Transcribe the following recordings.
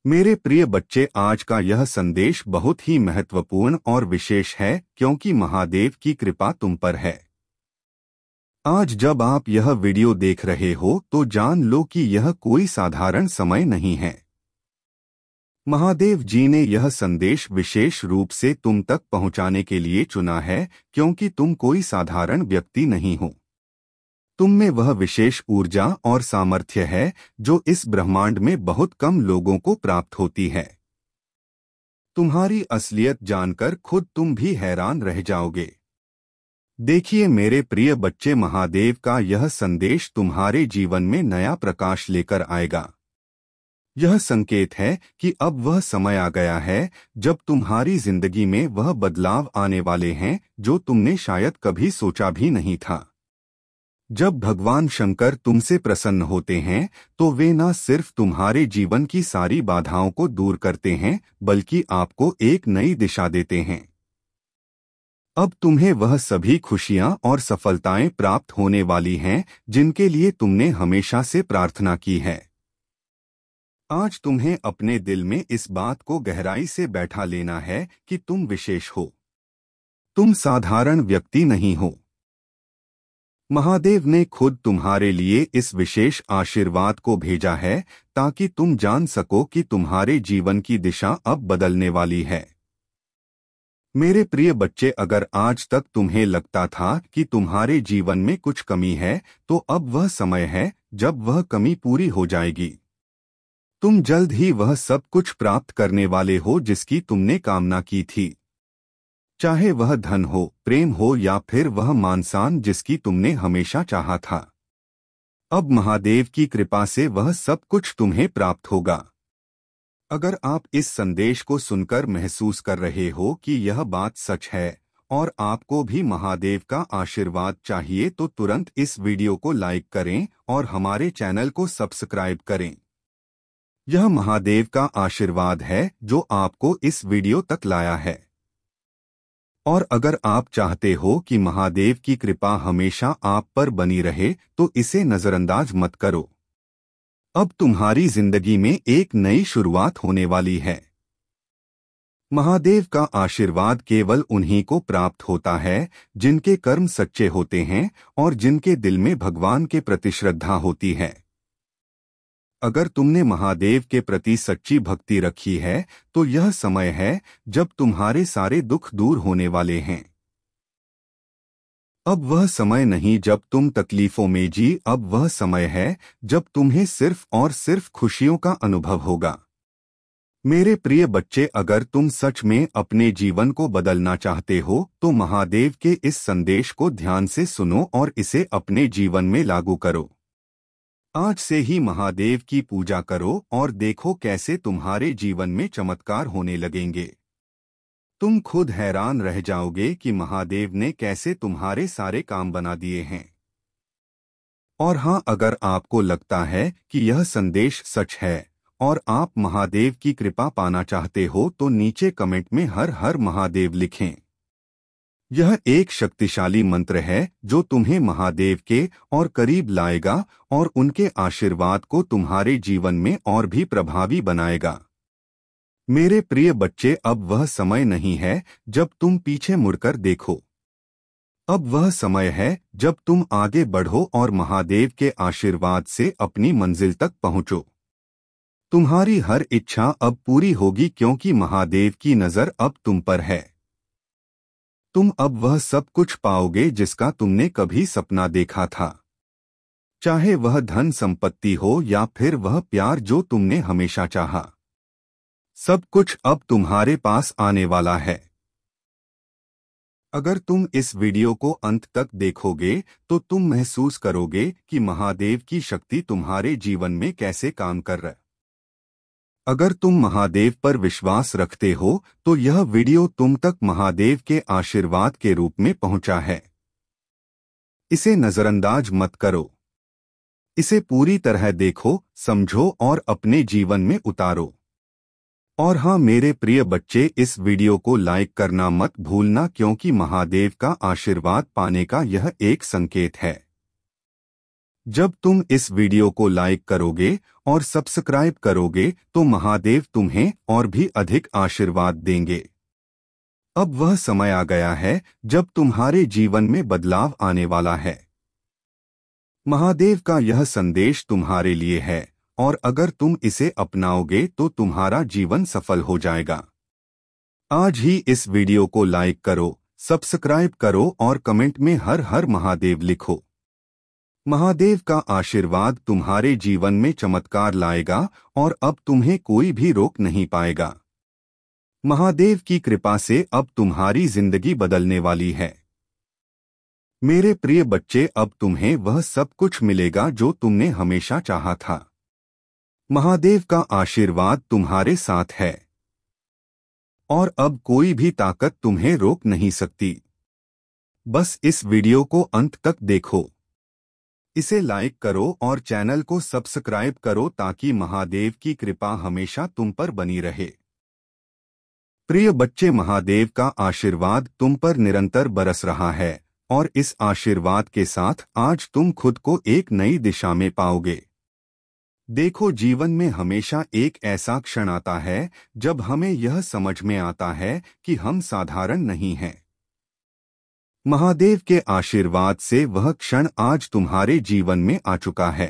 मेरे प्रिय बच्चे, आज का यह संदेश बहुत ही महत्वपूर्ण और विशेष है क्योंकि महादेव की कृपा तुम पर है। आज जब आप यह वीडियो देख रहे हो तो जान लो कि यह कोई साधारण समय नहीं है। महादेव जी ने यह संदेश विशेष रूप से तुम तक पहुंचाने के लिए चुना है क्योंकि तुम कोई साधारण व्यक्ति नहीं हो। तुम में वह विशेष ऊर्जा और सामर्थ्य है जो इस ब्रह्मांड में बहुत कम लोगों को प्राप्त होती है। तुम्हारी असलियत जानकर खुद तुम भी हैरान रह जाओगे। देखिए मेरे प्रिय बच्चे, महादेव का यह संदेश तुम्हारे जीवन में नया प्रकाश लेकर आएगा। यह संकेत है कि अब वह समय आ गया है जब तुम्हारी जिंदगी में वह बदलाव आने वाले हैं जो तुमने शायद कभी सोचा भी नहीं था। जब भगवान शंकर तुमसे प्रसन्न होते हैं तो वे न सिर्फ तुम्हारे जीवन की सारी बाधाओं को दूर करते हैं बल्कि आपको एक नई दिशा देते हैं। अब तुम्हें वह सभी खुशियां और सफलताएं प्राप्त होने वाली हैं जिनके लिए तुमने हमेशा से प्रार्थना की है। आज तुम्हें अपने दिल में इस बात को गहराई से बैठा लेना है कि तुम विशेष हो। तुम साधारण व्यक्ति नहीं हो। महादेव ने खुद तुम्हारे लिए इस विशेष आशीर्वाद को भेजा है ताकि तुम जान सको कि तुम्हारे जीवन की दिशा अब बदलने वाली है। मेरे प्रिय बच्चे, अगर आज तक तुम्हें लगता था कि तुम्हारे जीवन में कुछ कमी है तो अब वह समय है जब वह कमी पूरी हो जाएगी। तुम जल्द ही वह सब कुछ प्राप्त करने वाले हो जिसकी तुमने कामना की थी, चाहे वह धन हो, प्रेम हो या फिर वह मान-सम्मान जिसकी तुमने हमेशा चाहा था। अब महादेव की कृपा से वह सब कुछ तुम्हें प्राप्त होगा। अगर आप इस संदेश को सुनकर महसूस कर रहे हो कि यह बात सच है और आपको भी महादेव का आशीर्वाद चाहिए तो तुरंत इस वीडियो को लाइक करें और हमारे चैनल को सब्सक्राइब करें। यह महादेव का आशीर्वाद है जो आपको इस वीडियो तक लाया है। और अगर आप चाहते हो कि महादेव की कृपा हमेशा आप पर बनी रहे तो इसे नजरअंदाज मत करो। अब तुम्हारी जिंदगी में एक नई शुरुआत होने वाली है। महादेव का आशीर्वाद केवल उन्हीं को प्राप्त होता है जिनके कर्म सच्चे होते हैं और जिनके दिल में भगवान के प्रति श्रद्धा होती है। अगर तुमने महादेव के प्रति सच्ची भक्ति रखी है तो यह समय है जब तुम्हारे सारे दुख दूर होने वाले हैं। अब वह समय नहीं जब तुम तकलीफों में जी, अब वह समय है जब तुम्हें सिर्फ और सिर्फ खुशियों का अनुभव होगा। मेरे प्रिय बच्चे, अगर तुम सच में अपने जीवन को बदलना चाहते हो तो महादेव के इस संदेश को ध्यान से सुनो और इसे अपने जीवन में लागू करो। आज से ही महादेव की पूजा करो और देखो कैसे तुम्हारे जीवन में चमत्कार होने लगेंगे। तुम खुद हैरान रह जाओगे कि महादेव ने कैसे तुम्हारे सारे काम बना दिए हैं। और हाँ, अगर आपको लगता है कि यह संदेश सच है और आप महादेव की कृपा पाना चाहते हो तो नीचे कमेंट में हर हर महादेव लिखें। यह एक शक्तिशाली मंत्र है जो तुम्हें महादेव के और करीब लाएगा और उनके आशीर्वाद को तुम्हारे जीवन में और भी प्रभावी बनाएगा। मेरे प्रिय बच्चे, अब वह समय नहीं है जब तुम पीछे मुड़कर देखो। अब वह समय है जब तुम आगे बढ़ो और महादेव के आशीर्वाद से अपनी मंजिल तक पहुंचो। तुम्हारी हर इच्छा अब पूरी होगी क्योंकि महादेव की नजर अब तुम पर है। तुम अब वह सब कुछ पाओगे जिसका तुमने कभी सपना देखा था, चाहे वह धन संपत्ति हो या फिर वह प्यार जो तुमने हमेशा चाहा। सब कुछ अब तुम्हारे पास आने वाला है। अगर तुम इस वीडियो को अंत तक देखोगे तो तुम महसूस करोगे कि महादेव की शक्ति तुम्हारे जीवन में कैसे काम कर रहा है। अगर तुम महादेव पर विश्वास रखते हो तो यह वीडियो तुम तक महादेव के आशीर्वाद के रूप में पहुंचा है। इसे नजरअंदाज मत करो। इसे पूरी तरह देखो, समझो और अपने जीवन में उतारो। और हाँ मेरे प्रिय बच्चे, इस वीडियो को लाइक करना मत भूलना क्योंकि महादेव का आशीर्वाद पाने का यह एक संकेत है। जब तुम इस वीडियो को लाइक करोगे और सब्सक्राइब करोगे तो महादेव तुम्हें और भी अधिक आशीर्वाद देंगे। अब वह समय आ गया है जब तुम्हारे जीवन में बदलाव आने वाला है। महादेव का यह संदेश तुम्हारे लिए है और अगर तुम इसे अपनाओगे तो तुम्हारा जीवन सफल हो जाएगा। आज ही इस वीडियो को लाइक करो, सब्सक्राइब करो और कमेंट में हर हर महादेव लिखो। महादेव का आशीर्वाद तुम्हारे जीवन में चमत्कार लाएगा और अब तुम्हें कोई भी रोक नहीं पाएगा। महादेव की कृपा से अब तुम्हारी जिंदगी बदलने वाली है। मेरे प्रिय बच्चे, अब तुम्हें वह सब कुछ मिलेगा जो तुमने हमेशा चाहा था। महादेव का आशीर्वाद तुम्हारे साथ है और अब कोई भी ताकत तुम्हें रोक नहीं सकती। बस इस वीडियो को अंत तक देखो, इसे लाइक करो और चैनल को सब्सक्राइब करो ताकि महादेव की कृपा हमेशा तुम पर बनी रहे। प्रिय बच्चे, महादेव का आशीर्वाद तुम पर निरंतर बरस रहा है और इस आशीर्वाद के साथ आज तुम खुद को एक नई दिशा में पाओगे। देखो, जीवन में हमेशा एक ऐसा क्षण आता है जब हमें यह समझ में आता है कि हम साधारण नहीं हैं। महादेव के आशीर्वाद से वह क्षण आज तुम्हारे जीवन में आ चुका है।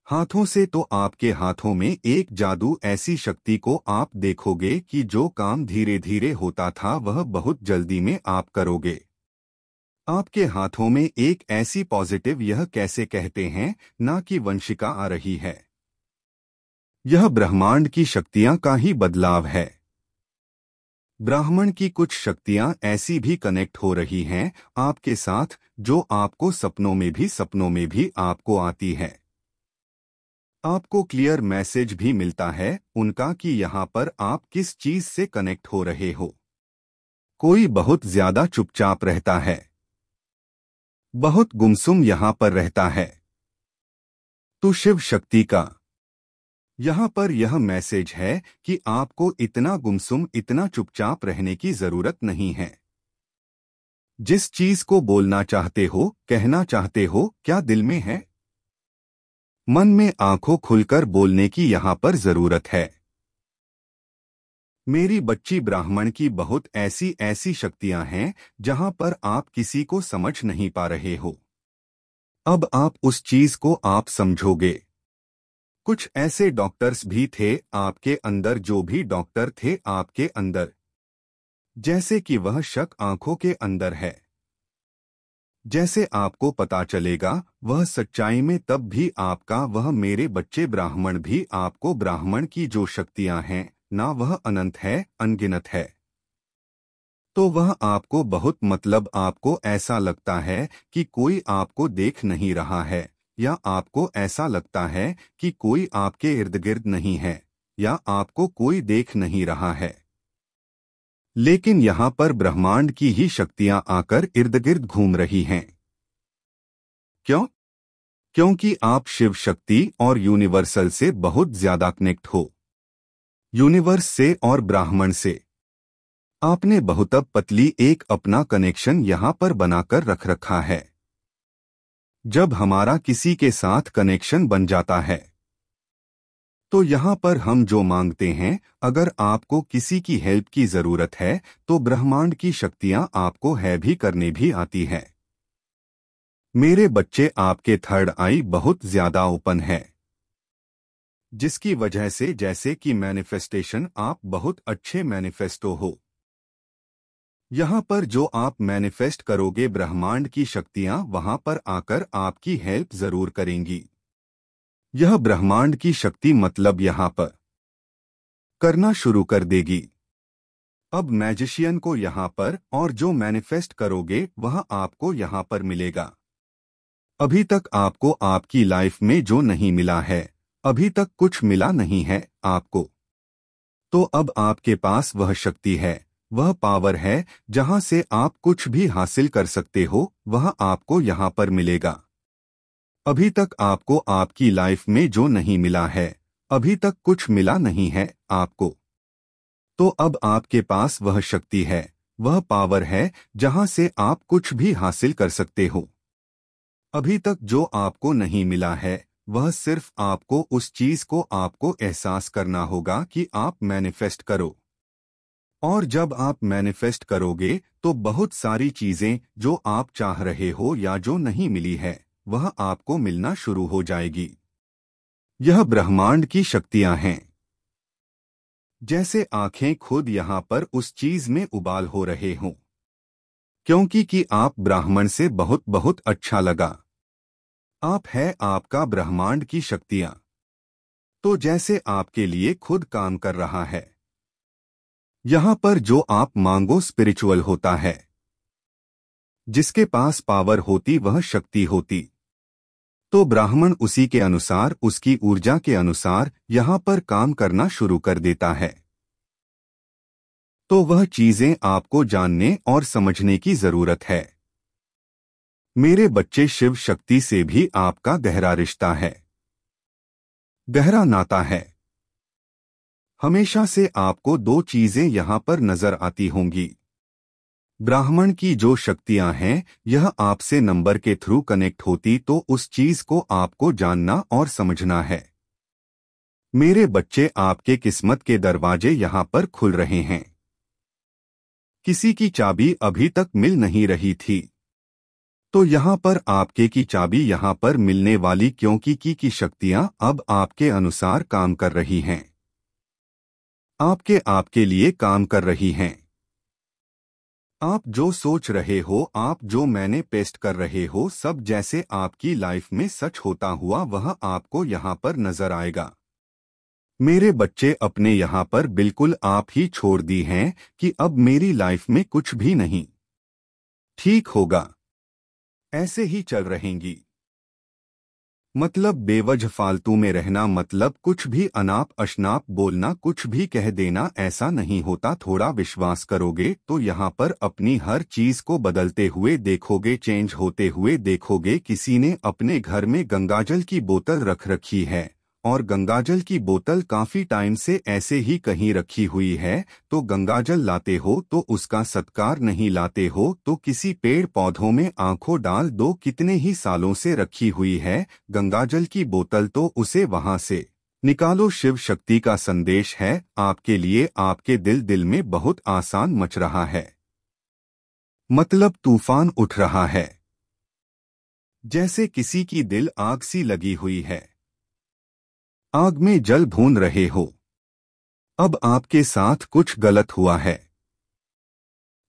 हाथों से तो आपके हाथों में एक जादू ऐसी शक्ति को आप देखोगे कि जो काम धीरे धीरे होता था वह बहुत जल्दी में आप करोगे। आपके हाथों में एक ऐसी पॉजिटिव, यह कैसे कहते हैं, ना कि वंशिका आ रही है। यह ब्रह्मांड की शक्तियां का ही बदलाव है। ब्राह्मण की कुछ शक्तियां ऐसी भी कनेक्ट हो रही हैं आपके साथ जो आपको सपनों में भी आपको आती है। आपको क्लियर मैसेज भी मिलता है उनका कि यहाँ पर आप किस चीज से कनेक्ट हो रहे हो। कोई बहुत ज्यादा चुपचाप रहता है, बहुत गुमसुम यहाँ पर रहता है। तो शिव शक्ति का यहाँ पर यह मैसेज है कि आपको इतना गुमसुम, इतना चुपचाप रहने की जरूरत नहीं है। जिस चीज को बोलना चाहते हो, कहना चाहते हो, क्या दिल में है, मन में आंखों खुलकर बोलने की यहाँ पर जरूरत है। मेरी बच्ची, ब्राह्मण की बहुत ऐसी शक्तियां हैं जहां पर आप किसी को समझ नहीं पा रहे हो। अब आप उस चीज को आप समझोगे। कुछ ऐसे डॉक्टर्स भी थे आपके अंदर, जो भी डॉक्टर थे आपके अंदर, जैसे कि वह शक आंखों के अंदर है। जैसे आपको पता चलेगा वह सच्चाई में, तब भी आपका वह मेरे बच्चे ब्राह्मण भी आपको, ब्राह्मण की जो शक्तियां हैं ना, वह अनंत है, अनगिनत है। तो वह आपको बहुत, मतलब आपको ऐसा लगता है कि कोई आपको देख नहीं रहा है, या आपको ऐसा लगता है कि कोई आपके इर्द गिर्द नहीं है, या आपको कोई देख नहीं रहा है। लेकिन यहाँ पर ब्रह्मांड की ही शक्तियां आकर इर्द गिर्द घूम रही हैं। क्यों? क्योंकि आप शिव शक्ति और यूनिवर्सल से बहुत ज्यादा कनेक्ट हो। यूनिवर्स से और ब्राह्मण से आपने बहुत पतली एक अपना कनेक्शन यहाँ पर बनाकर रख रखा है। जब हमारा किसी के साथ कनेक्शन बन जाता है तो यहाँ पर हम जो मांगते हैं, अगर आपको किसी की हेल्प की जरूरत है तो ब्रह्मांड की शक्तियां आपको है भी करने भी आती है। मेरे बच्चे, आपके थर्ड आई बहुत ज्यादा ओपन है, जिसकी वजह से जैसे कि मैनिफेस्टेशन, आप बहुत अच्छे मैनिफेस्टो हो। यहाँ पर जो आप मैनिफेस्ट करोगे, ब्रह्मांड की शक्तियां वहां पर आकर आपकी हेल्प जरूर करेंगी। यह ब्रह्मांड की शक्ति मतलब यहाँ पर करना शुरू कर देगी। अब मैजिशियन को यहाँ पर, और जो मैनिफेस्ट करोगे वह आपको यहाँ पर मिलेगा। अभी तक आपको आपकी लाइफ में जो नहीं मिला है, अभी तक कुछ मिला नहीं है आपको, तो अब आपके पास वह शक्ति है, वह पावर है जहां से आप कुछ भी हासिल कर सकते हो, वह आपको यहाँ पर मिलेगा। अभी तक आपको आपकी लाइफ में जो नहीं मिला है, अभी तक कुछ मिला नहीं है आपको, तो अब आपके पास वह शक्ति है, वह पावर है जहां से आप कुछ भी हासिल कर सकते हो। अभी तक जो आपको नहीं मिला है वह सिर्फ आपको उस चीज को आपको एहसास करना होगा कि आप मैनिफेस्ट करो। और जब आप मैनिफेस्ट करोगे तो बहुत सारी चीजें जो आप चाह रहे हो या जो नहीं मिली है वह आपको मिलना शुरू हो जाएगी। यह ब्रह्मांड की शक्तियां हैं। जैसे आंखें खुद यहाँ पर उस चीज में उबाल हो रहे हों, क्योंकि कि आप ब्राह्मण से बहुत बहुत अच्छा लगा। आप है आपका ब्रह्मांड की शक्तियां। तो जैसे आपके लिए खुद काम कर रहा है। यहाँ पर जो आप मांगो स्पिरिचुअल होता है। जिसके पास पावर होती वह शक्ति होती। तो ब्राह्मण उसी के अनुसार उसकी ऊर्जा के अनुसार यहाँ पर काम करना शुरू कर देता है। तो वह चीजें आपको जानने और समझने की जरूरत है। मेरे बच्चे, शिव शक्ति से भी आपका गहरा रिश्ता है, गहरा नाता है। हमेशा से आपको दो चीजें यहाँ पर नजर आती होंगी। ब्राह्मण की जो शक्तियां हैं यह आपसे नंबर के थ्रू कनेक्ट होती तो उस चीज को आपको जानना और समझना है। मेरे बच्चे, आपके किस्मत के दरवाजे यहाँ पर खुल रहे हैं। किसी की चाबी अभी तक मिल नहीं रही थी, तो यहाँ पर आपके की चाबी यहाँ पर मिलने वाली, क्योंकि की शक्तियाँ अब आपके अनुसार काम कर रही हैं। आपके लिए काम कर रही हैं। आप जो सोच रहे हो, आप जो मैंने पेस्ट कर रहे हो, सब जैसे आपकी लाइफ में सच होता हुआ वह आपको यहाँ पर नजर आएगा। मेरे बच्चे, अपने यहाँ पर बिल्कुल आप ही छोड़ दी हैं कि अब मेरी लाइफ में कुछ भी नहीं ठीक होगा, ऐसे ही चल रहेंगी। मतलब बेवजह फालतू में रहना, मतलब कुछ भी अनाप अशनाप बोलना, कुछ भी कह देना, ऐसा नहीं होता। थोड़ा विश्वास करोगे तो यहाँ पर अपनी हर चीज को बदलते हुए देखोगे, चेंज होते हुए देखोगे। किसी ने अपने घर में गंगाजल की बोतल रख रखी है और गंगाजल की बोतल काफी टाइम से ऐसे ही कहीं रखी हुई है, तो गंगाजल लाते हो तो उसका सत्कार नहीं लाते हो, तो किसी पेड़ पौधों में आंखों डाल दो, कितने ही सालों से रखी हुई है गंगाजल की बोतल, तो उसे वहां से निकालो। शिव शक्ति का संदेश है आपके लिए। आपके दिल में बहुत आसान मच रहा है, मतलब तूफान उठ रहा है। जैसे किसी की दिल आग सी लगी हुई है, आग में जल भून रहे हो। अब आपके साथ कुछ गलत हुआ है,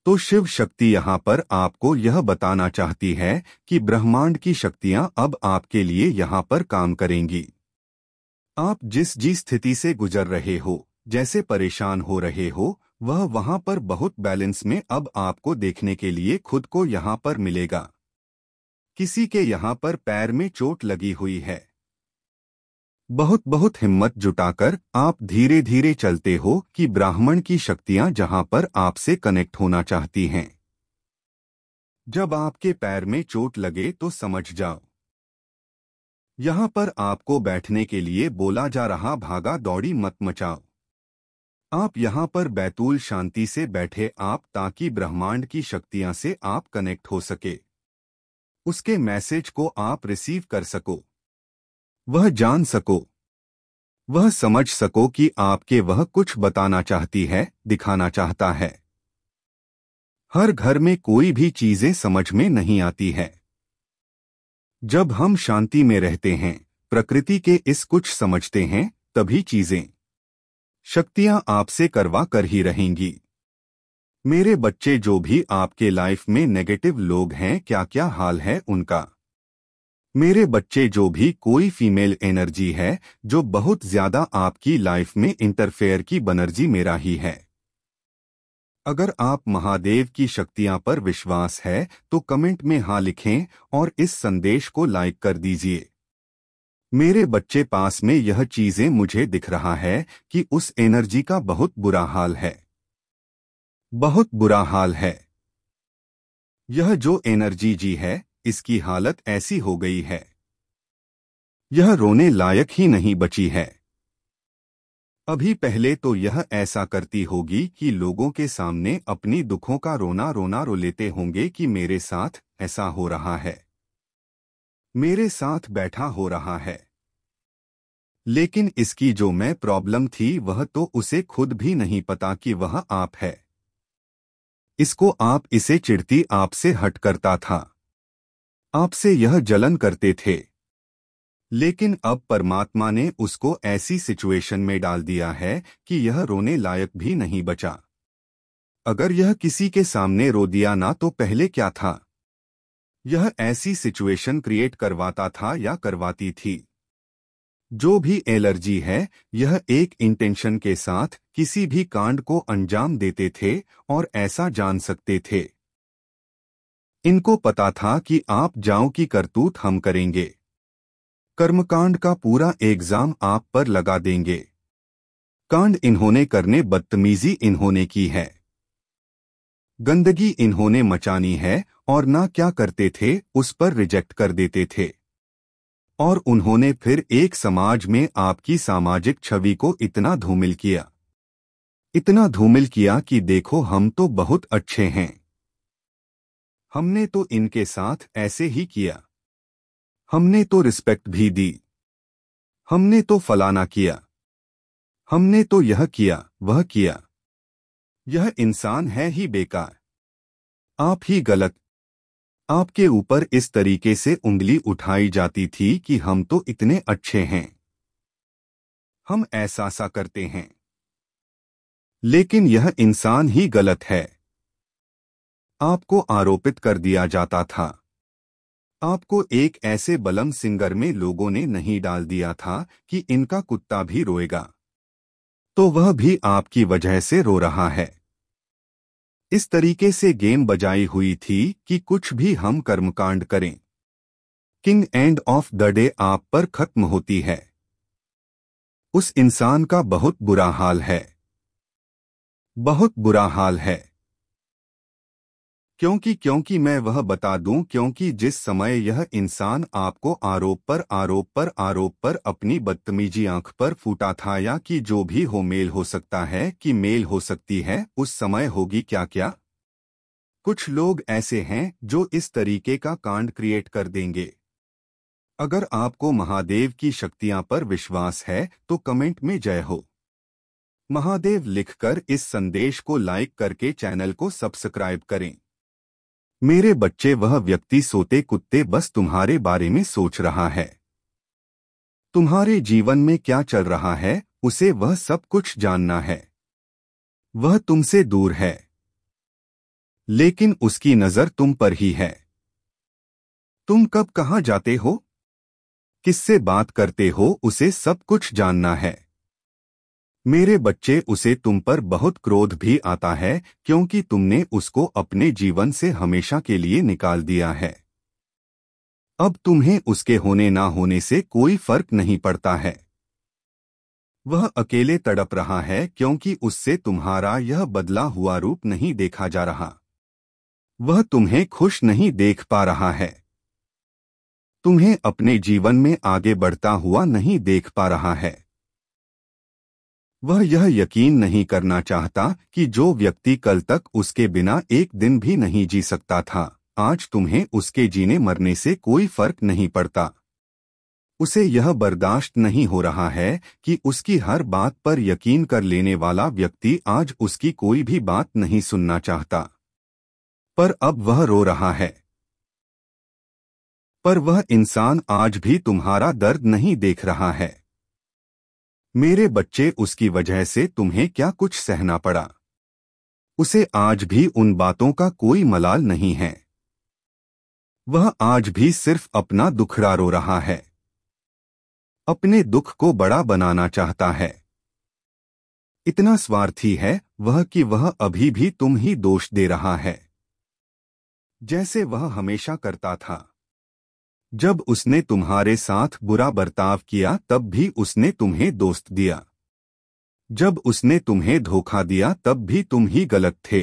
तो शिव शक्ति यहाँ पर आपको यह बताना चाहती है कि ब्रह्मांड की शक्तियाँ अब आपके लिए यहाँ पर काम करेंगी। आप जिस स्थिति से गुजर रहे हो, जैसे परेशान हो रहे हो, वह वहाँ पर बहुत बैलेंस में अब आपको देखने के लिए खुद को यहाँ पर मिलेगा। किसी के यहाँ पर पैर में चोट लगी हुई है, बहुत बहुत हिम्मत जुटाकर आप धीरे धीरे चलते हो कि ब्राह्मण की शक्तियां जहां पर आपसे कनेक्ट होना चाहती हैं। जब आपके पैर में चोट लगे तो समझ जाओ, यहां पर आपको बैठने के लिए बोला जा रहा, भागा दौड़ी मत मचाओ। आप यहां पर बैतूल शांति से बैठे आप, ताकि ब्रह्मांड की शक्तियां से आप कनेक्ट हो सके, उसके मैसेज को आप रिसीव कर सको, वह जान सको, वह समझ सको कि आपके वह कुछ बताना चाहती है, दिखाना चाहता है। हर घर में कोई भी चीजें समझ में नहीं आती है। जब हम शांति में रहते हैं, प्रकृति के इस कुछ समझते हैं, तभी चीजें, शक्तियां आपसे करवा कर ही रहेंगी। मेरे बच्चे, जो भी आपके लाइफ में नेगेटिव लोग हैं, क्या क्या हाल है उनका। मेरे बच्चे, जो भी कोई फीमेल एनर्जी है जो बहुत ज्यादा आपकी लाइफ में इंटरफेयर की बनर्जी मेरा ही है। अगर आप महादेव की शक्तियां पर विश्वास है तो कमेंट में हाँ लिखें और इस संदेश को लाइक कर दीजिए। मेरे बच्चे, पास में यह चीजें मुझे दिख रहा है कि उस एनर्जी का बहुत बुरा हाल है, बहुत बुरा हाल है। यह जो एनर्जी जी है, इसकी हालत ऐसी हो गई है, यह रोने लायक ही नहीं बची है। अभी पहले तो यह ऐसा करती होगी कि लोगों के सामने अपनी दुखों का रोना रोना रो लेते होंगे कि मेरे साथ ऐसा हो रहा है। मेरे साथ बैठा हो रहा है। लेकिन इसकी जो मैं प्रॉब्लम थी वह तो उसे खुद भी नहीं पता कि वह आप है। इसको आप इसे चिढ़ती आपसे हट करता था। आपसे यह जलन करते थे। लेकिन अब परमात्मा ने उसको ऐसी सिचुएशन में डाल दिया है कि यह रोने लायक भी नहीं बचा। अगर यह किसी के सामने रो दिया ना तो पहले क्या था? यह ऐसी सिचुएशन क्रिएट करवाता था या करवाती थी। जो भी एलर्जी है यह एक इंटेंशन के साथ किसी भी कांड को अंजाम देते थे और ऐसा जान सकते थे। इनको पता था कि आप जाओ की करतूत हम करेंगे। कर्मकांड का पूरा एग्जाम आप पर लगा देंगे। कांड इन्होंने करने, बदतमीजी इन्होंने की है, गंदगी इन्होंने मचानी है और ना क्या करते थे उस पर रिजेक्ट कर देते थे। और उन्होंने फिर एक समाज में आपकी सामाजिक छवि को इतना धूमिल किया, इतना धूमिल किया कि देखो हम तो बहुत अच्छे हैं, हमने तो इनके साथ ऐसे ही किया, हमने तो रिस्पेक्ट भी दी, हमने तो फलाना किया, हमने तो यह किया वह किया, यह इंसान है ही बेकार, आप ही गलत। आपके ऊपर इस तरीके से उंगली उठाई जाती थी कि हम तो इतने अच्छे हैं, हम ऐसा सा करते हैं। लेकिन यह इंसान ही गलत है। आपको आरोपित कर दिया जाता था। आपको एक ऐसे बलम सिंगर में लोगों ने नहीं डाल दिया था कि इनका कुत्ता भी रोएगा, तो वह भी आपकी वजह से रो रहा है। इस तरीके से गेम बजाई हुई थी कि कुछ भी हम कर्मकांड करें, king end of the day आप पर खत्म होती है। उस इंसान का बहुत बुरा हाल है, बहुत बुरा हाल है। क्योंकि मैं वह बता दूं, क्योंकि जिस समय यह इंसान आपको आरोप पर अपनी बदतमीजी आंख पर फूटा था, या कि जो भी हो मेल हो सकता है कि मेल हो सकती है, उस समय होगी क्या क्या। कुछ लोग ऐसे हैं जो इस तरीके का कांड क्रिएट कर देंगे। अगर आपको महादेव की शक्तियां पर विश्वास है तो कमेंट में जय हो महादेव लिखकर इस संदेश को लाइक करके चैनल को सब्सक्राइब करें। मेरे बच्चे, वह व्यक्ति सोते कुत्ते बस तुम्हारे बारे में सोच रहा है। तुम्हारे जीवन में क्या चल रहा है उसे वह सब कुछ जानना है। वह तुमसे दूर है, लेकिन उसकी नजर तुम पर ही है। तुम कब कहाँ जाते हो, किससे बात करते हो, उसे सब कुछ जानना है। मेरे बच्चे, उसे तुम पर बहुत क्रोध भी आता है क्योंकि तुमने उसको अपने जीवन से हमेशा के लिए निकाल दिया है। अब तुम्हें उसके होने ना होने से कोई फर्क नहीं पड़ता है। वह अकेले तड़प रहा है क्योंकि उससे तुम्हारा यह बदला हुआ रूप नहीं देखा जा रहा। वह तुम्हें खुश नहीं देख पा रहा है, तुम्हें अपने जीवन में आगे बढ़ता हुआ नहीं देख पा रहा है। वह यह यकीन नहीं करना चाहता कि जो व्यक्ति कल तक उसके बिना एक दिन भी नहीं जी सकता था, आज तुम्हें उसके जीने मरने से कोई फर्क नहीं पड़ता। उसे यह बर्दाश्त नहीं हो रहा है कि उसकी हर बात पर यकीन कर लेने वाला व्यक्ति आज उसकी कोई भी बात नहीं सुनना चाहता। पर अब वह रो रहा है। पर वह इंसान आज भी तुम्हारा दर्द नहीं देख रहा है। मेरे बच्चे, उसकी वजह से तुम्हें क्या कुछ सहना पड़ा। उसे आज भी उन बातों का कोई मलाल नहीं है। वह आज भी सिर्फ अपना दुखड़ा रो रहा है, अपने दुख को बड़ा बनाना चाहता है। इतना स्वार्थी है वह कि वह अभी भी तुम ही दोष दे रहा है, जैसे वह हमेशा करता था। जब उसने तुम्हारे साथ बुरा बर्ताव किया तब भी उसने तुम्हें दोस्त दिया। जब उसने तुम्हें धोखा दिया तब भी तुम ही गलत थे।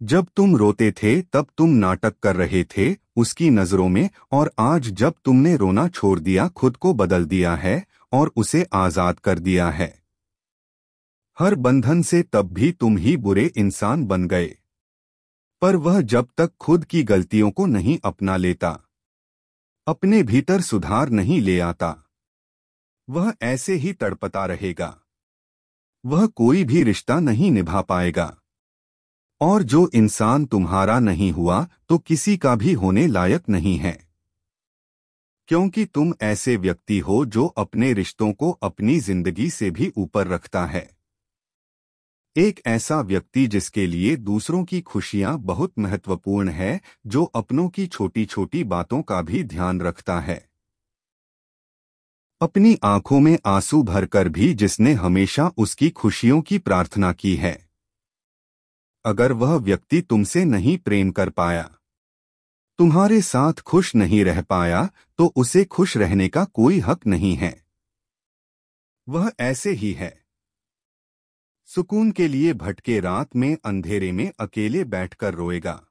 जब तुम रोते थे तब तुम नाटक कर रहे थे उसकी नजरों में, और आज जब तुमने रोना छोड़ दिया, खुद को बदल दिया है और उसे आजाद कर दिया है हर बंधन से, तब भी तुम ही बुरे इंसान बन गए। पर वह जब तक खुद की गलतियों को नहीं अपना लेता, अपने भीतर सुधार नहीं ले आता, वह ऐसे ही तड़पता रहेगा। वह कोई भी रिश्ता नहीं निभा पाएगा। और जो इंसान तुम्हारा नहीं हुआ तो किसी का भी होने लायक नहीं है, क्योंकि तुम ऐसे व्यक्ति हो जो अपने रिश्तों को अपनी जिंदगी से भी ऊपर रखता है। एक ऐसा व्यक्ति जिसके लिए दूसरों की खुशियां बहुत महत्वपूर्ण है, जो अपनों की छोटी छोटी बातों का भी ध्यान रखता है। अपनी आंखों में आंसू भरकर भी जिसने हमेशा उसकी खुशियों की प्रार्थना की है। अगर वह व्यक्ति तुमसे नहीं प्रेम कर पाया, तुम्हारे साथ खुश नहीं रह पाया, तो उसे खुश रहने का कोई हक नहीं है। वह ऐसे ही है। सुकून के लिए भटके रात में अंधेरे में अकेले बैठकर रोएगा,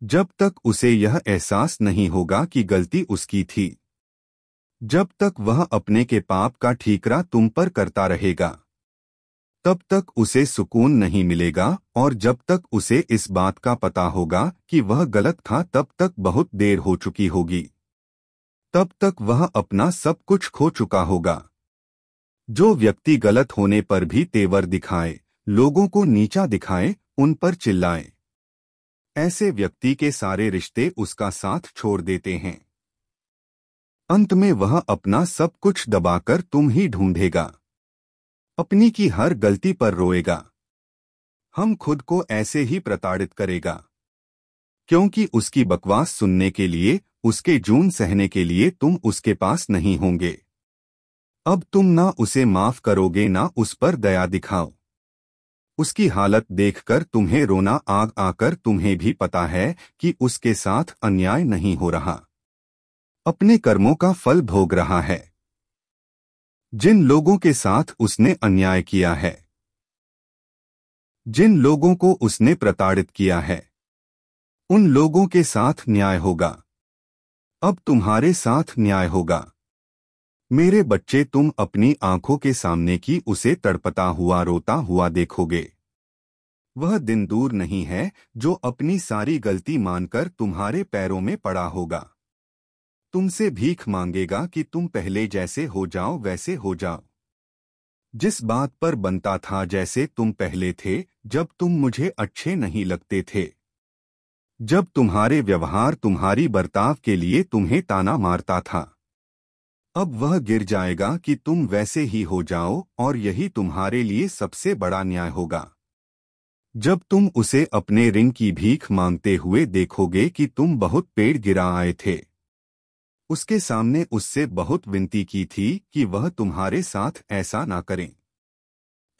जब तक उसे यह एहसास नहीं होगा कि गलती उसकी थी। जब तक वह अपने के पाप का ठीकरा तुम पर करता रहेगा, तब तक उसे सुकून नहीं मिलेगा। और जब तक उसे इस बात का पता होगा कि वह गलत था, तब तक बहुत देर हो चुकी होगी। तब तक वह अपना सब कुछ खो चुका होगा। जो व्यक्ति गलत होने पर भी तेवर दिखाए, लोगों को नीचा दिखाए, उन पर चिल्लाए, ऐसे व्यक्ति के सारे रिश्ते उसका साथ छोड़ देते हैं। अंत में वह अपना सब कुछ दबाकर तुम ही ढूंढेगा, अपनी की हर गलती पर रोएगा। हम खुद को ऐसे ही प्रताड़ित करेगा, क्योंकि उसकी बकवास सुनने के लिए, उसके जून सहने के लिए तुम उसके पास नहीं होंगे। अब तुम ना उसे माफ करोगे ना उस पर दया दिखाओ। उसकी हालत देखकर तुम्हें रोना आ आकर तुम्हें भी पता है कि उसके साथ अन्याय नहीं हो रहा, अपने कर्मों का फल भोग रहा है। जिन लोगों के साथ उसने अन्याय किया है, जिन लोगों को उसने प्रताड़ित किया है, उन लोगों के साथ न्याय होगा। अब तुम्हारे साथ न्याय होगा। मेरे बच्चे, तुम अपनी आंखों के सामने की उसे तड़पता हुआ रोता हुआ देखोगे। वह दिन दूर नहीं है जो अपनी सारी गलती मानकर तुम्हारे पैरों में पड़ा होगा। तुमसे भीख मांगेगा कि तुम पहले जैसे हो जाओ वैसे हो जाओ। जिस बात पर बनता था जैसे तुम पहले थे, जब तुम मुझे अच्छे नहीं लगते थे, जब तुम्हारे व्यवहार तुम्हारी बर्ताव के लिए तुम्हें ताना मारता था। अब वह गिर जाएगा कि तुम वैसे ही हो जाओ, और यही तुम्हारे लिए सबसे बड़ा न्याय होगा। जब तुम उसे अपने ऋण की भीख मांगते हुए देखोगे कि तुम बहुत पेड़ गिरा आए थे, उसके सामने उससे बहुत विनती की थी कि वह तुम्हारे साथ ऐसा ना करें,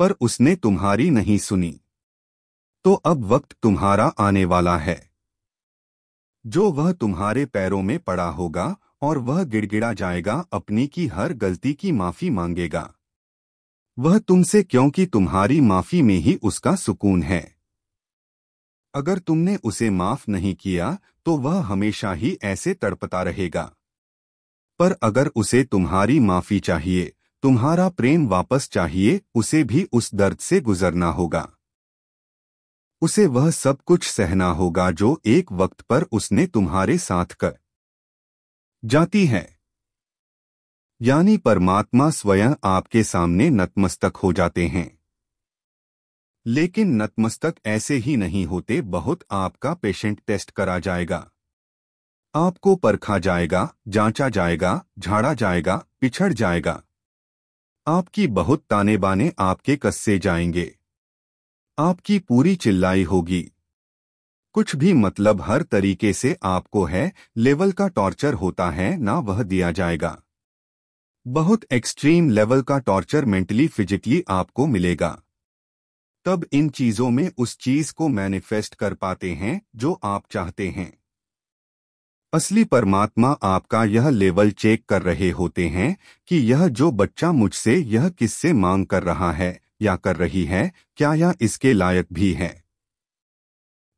पर उसने तुम्हारी नहीं सुनी। तो अब वक्त तुम्हारा आने वाला है, जो वह तुम्हारे पैरों में पड़ा होगा, और वह गिड़गिड़ा जाएगा, अपनी की हर गलती की माफी मांगेगा। वह तुमसे, क्योंकि तुम्हारी माफी में ही उसका सुकून है। अगर तुमने उसे माफ नहीं किया तो वह हमेशा ही ऐसे तड़पता रहेगा। पर अगर उसे तुम्हारी माफी चाहिए, तुम्हारा प्रेम वापस चाहिए, उसे भी उस दर्द से गुजरना होगा। उसे वह सब कुछ सहना होगा जो एक वक्त पर उसने तुम्हारे साथ कर जाती है। यानी परमात्मा स्वयं आपके सामने नतमस्तक हो जाते हैं। लेकिन नतमस्तक ऐसे ही नहीं होते, बहुत आपका पेशेंट टेस्ट करा जाएगा। आपको परखा जाएगा, जांचा जाएगा, झाड़ा जाएगा, पिछड़ जाएगा। आपकी बहुत ताने बाने आपके कस्से जाएंगे। आपकी पूरी चिल्लाई होगी। कुछ भी मतलब हर तरीके से आपको है लेवल का टॉर्चर होता है ना, वह दिया जाएगा। बहुत एक्सट्रीम लेवल का टॉर्चर मेंटली फिजिकली आपको मिलेगा। तब इन चीजों में उस चीज को मैनिफेस्ट कर पाते हैं जो आप चाहते हैं। असली परमात्मा आपका यह लेवल चेक कर रहे होते हैं कि यह जो बच्चा मुझसे यह किससे मांग कर रहा है या कर रही है, क्या यह इसके लायक भी है।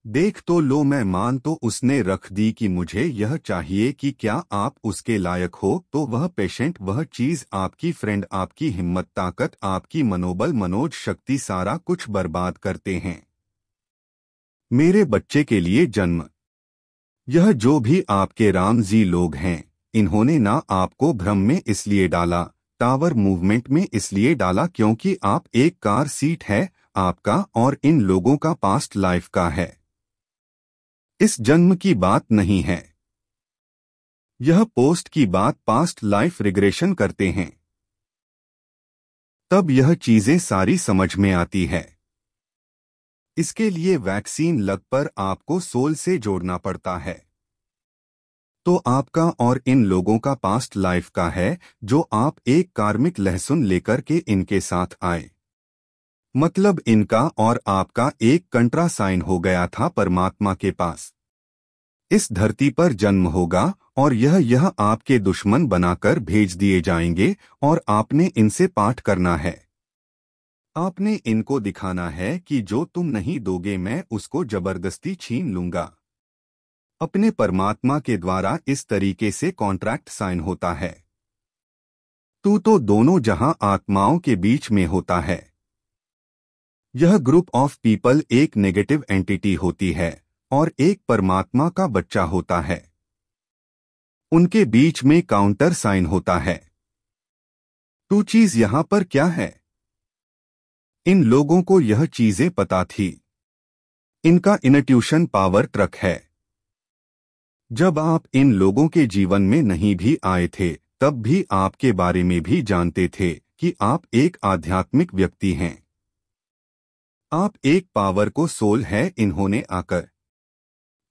देख तो लो, मैं मान तो उसने रख दी कि मुझे यह चाहिए कि क्या आप उसके लायक हो, तो वह पेशेंट, वह चीज, आपकी फ्रेंड, आपकी हिम्मत, ताकत, आपकी मनोबल, मनोज शक्ति, सारा कुछ बर्बाद करते हैं। मेरे बच्चे के लिए जन्म, यह जो भी आपके राम जी लोग हैं, इन्होंने ना आपको भ्रम में इसलिए डाला, टावर मूवमेंट में इसलिए डाला क्योंकि आप एक कार सीट है आपका और इन लोगों का पास्ट लाइफ का है, इस जन्म की बात नहीं है। यह पोस्ट की बात पास्ट लाइफ रिग्रेशन करते हैं, तब यह चीजें सारी समझ में आती है। इसके लिए वैक्सीन लग पर आपको सोल से जोड़ना पड़ता है। तो आपका और इन लोगों का पास्ट लाइफ का है, जो आप एक कार्मिक लहसुन लेकर के इनके साथ आए। मतलब इनका और आपका एक कंट्रा साइन हो गया था परमात्मा के पास। इस धरती पर जन्म होगा और यह आपके दुश्मन बनाकर भेज दिए जाएंगे और आपने इनसे पाठ करना है। आपने इनको दिखाना है कि जो तुम नहीं दोगे मैं उसको जबरदस्ती छीन लूंगा। अपने परमात्मा के द्वारा इस तरीके से कॉन्ट्रैक्ट साइन होता है। तू तो दोनों जहां आत्माओं के बीच में होता है। यह ग्रुप ऑफ पीपल एक नेगेटिव एंटिटी होती है और एक परमात्मा का बच्चा होता है। उनके बीच में काउंटर साइन होता है। तो चीज यहां पर क्या है? इन लोगों को यह चीजें पता थी। इनका इनट्यूशन पावर ट्रक है। जब आप इन लोगों के जीवन में नहीं भी आए थे तब भी आपके बारे में भी जानते थे कि आप एक आध्यात्मिक व्यक्ति हैं। आप एक पावर को सोल है इन्होंने आकर।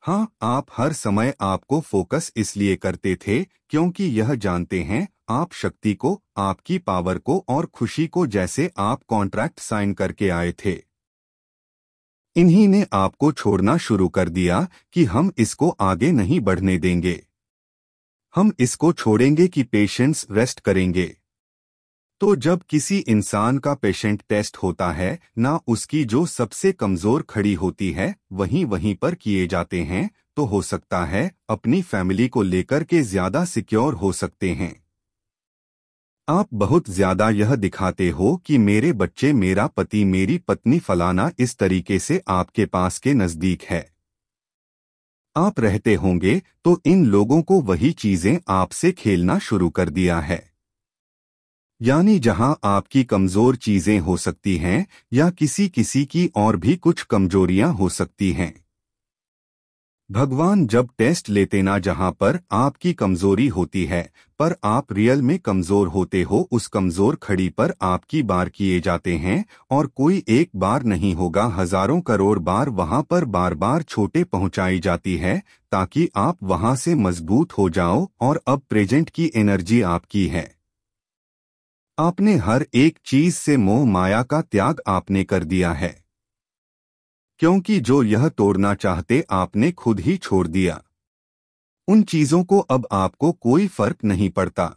हाँ, आप हर समय आपको फोकस इसलिए करते थे क्योंकि यह जानते हैं आप शक्ति को, आपकी पावर को और खुशी को जैसे आप कॉन्ट्रैक्ट साइन करके आए थे। इन्हीं ने आपको छोड़ना शुरू कर दिया कि हम इसको आगे नहीं बढ़ने देंगे। हम इसको छोड़ेंगे कि पेशेंस रेस्ट करेंगे। तो जब किसी इंसान का पेशेंट टेस्ट होता है ना, उसकी जो सबसे कमजोर खड़ी होती है वहीं वहीं पर किए जाते हैं, तो हो सकता है अपनी फैमिली को लेकर के ज्यादा सिक्योर हो सकते हैं। आप बहुत ज्यादा यह दिखाते हो कि मेरे बच्चे, मेरा पति, मेरी पत्नी फलाना, इस तरीके से आपके पास के नजदीक है। आप रहते होंगे तो इन लोगों को वही चीजें आपसे खेलना शुरू कर दिया है। यानी जहां आपकी कमजोर चीजें हो सकती हैं या किसी किसी की और भी कुछ कमजोरियां हो सकती हैं। भगवान जब टेस्ट लेते ना जहां पर आपकी कमजोरी होती है पर आप रियल में कमजोर होते हो, उस कमजोर खड़ी पर आपकी बार किए जाते हैं और कोई एक बार नहीं होगा, हजारों करोड़ बार वहां पर बार बार छोटे पहुंचाई जाती है ताकि आप वहां से मजबूत हो जाओ। और अब प्रेजेंट की एनर्जी आपकी है। आपने हर एक चीज से मोह माया का त्याग आपने कर दिया है, क्योंकि जो यह तोड़ना चाहते आपने खुद ही छोड़ दिया। उन चीजों को अब आपको कोई फर्क नहीं पड़ता।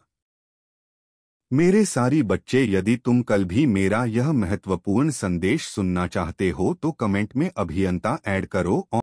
मेरे सारी बच्चे, यदि तुम कल भी मेरा यह महत्वपूर्ण संदेश सुनना चाहते हो तो कमेंट में अभियंता ऐड करो और